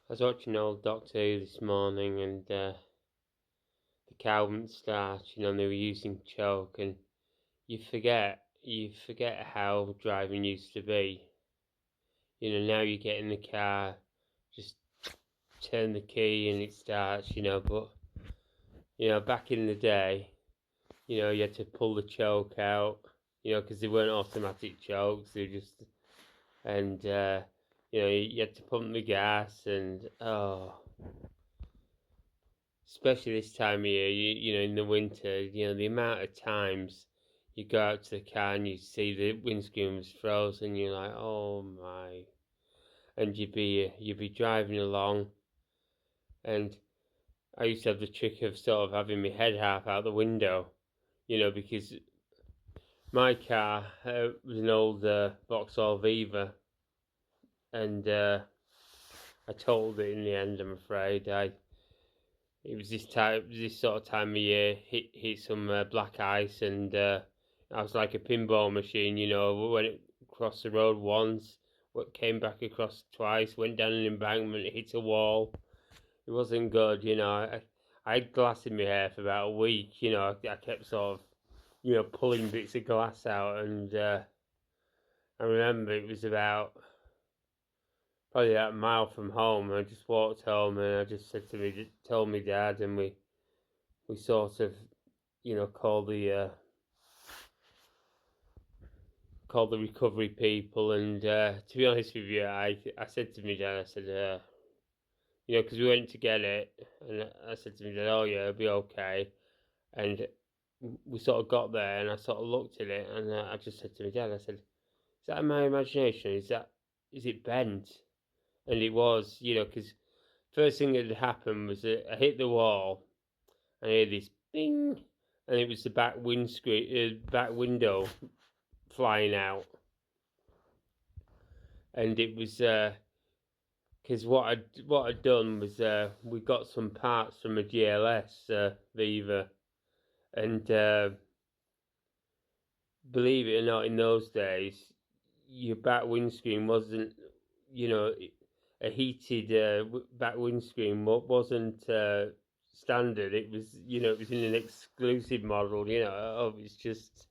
I was watching old Doctor Who this morning, and the cow wouldn't start. And they were using choke, and you forget how driving used to be. Now you get in the car, just turn the key and it starts. But back in the day, you had to pull the choke out. Because they weren't automatic chokes. They were just and you had to pump the gas, and especially this time of year, in the winter, the amount of times you go out to the car and you see the windscreen was frozen, you're like, oh my, and you'd be driving along, and I used to have the trick of sort of having my head half out the window, because my car was an old Vauxhall Viva, and I totaled it in the end. I'm afraid it was this sort of time of year. Hit some black ice, and I was like a pinball machine. Went across the road once, came back across twice, went down an embankment, hit a wall. It wasn't good. I had glass in my hair for about a week. I kept sort of pulling bits of glass out, and I remember it was about probably about a mile from home. I just walked home, and I just told me dad, and we sort of called the recovery people, and to be honest with you, I said to my dad, I said, because we went to get it, and I said to my dad, oh yeah, it'll be okay, and we sort of got there, and I sort of looked at it, and I just said to my dad, I said, is that in my imagination? Is it bent? And it was, because first thing that had happened was that I hit the wall, and I heard this bing, and it was the back window flying out, and it was because what I'd done was we got some parts from a GLS Viva, and believe it or not, in those days, your back windscreen wasn't, you know, a heated back windscreen wasn't standard. It was in an exclusive model. It's just.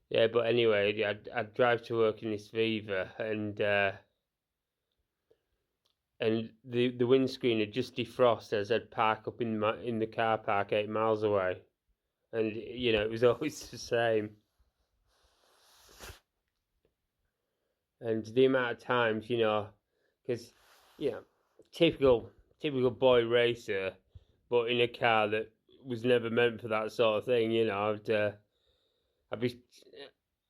Yeah, but anyway, I'd drive to work in this Viva, and the windscreen had just defrosted as I'd park up in the car park 8 miles away, and it was always the same. And the amount of times, because typical boy racer, but in a car that was never meant for that sort of thing. I'd be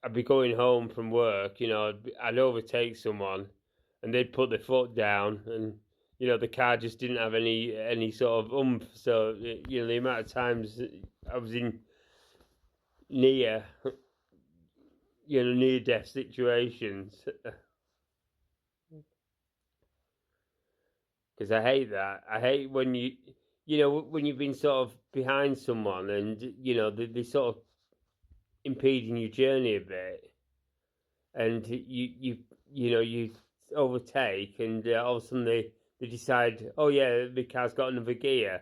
I'd be going home from work, I'd overtake someone, and they'd put their foot down, and the car just didn't have any sort of oomph. So the amount of times I was in near near death situations, because I hate that. I hate when when you've been sort of behind someone, and they sort of impeding your journey a bit, and you overtake, and all of a sudden they decide, oh yeah, the car's got another gear,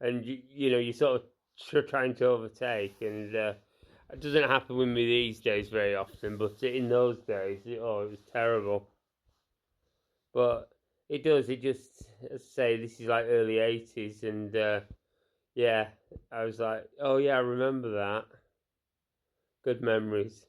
and you're sort of trying to overtake, and it doesn't happen with me these days very often, but in those days, it was terrible. But it does. It just, as I say, this is like early '80s, and yeah, I was like, oh yeah, I remember that. Good memories.